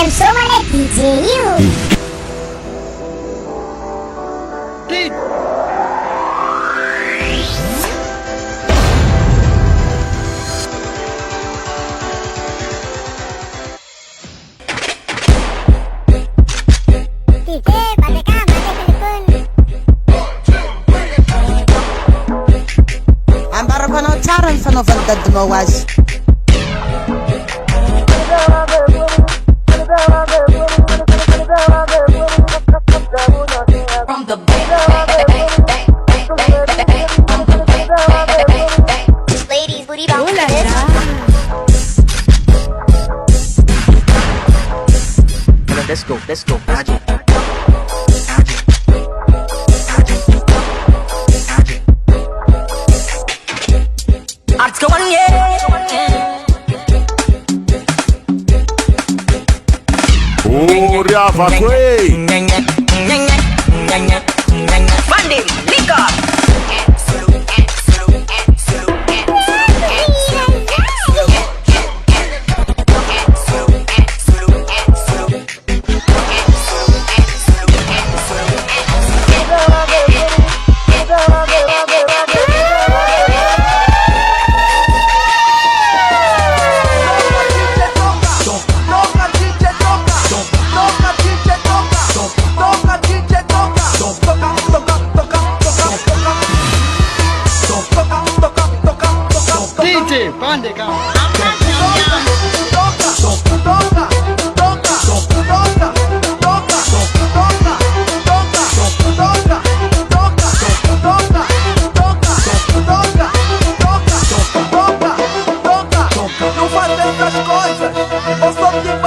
Insomma DJ you. Ambara kono charan fano vandad mawaz. From the Ladies, booty bounce. Let's go. Magic. Arts go on, yeah. Oh, Rafa, quei. Monday, lick up. Não faz essas coisas, eu sou de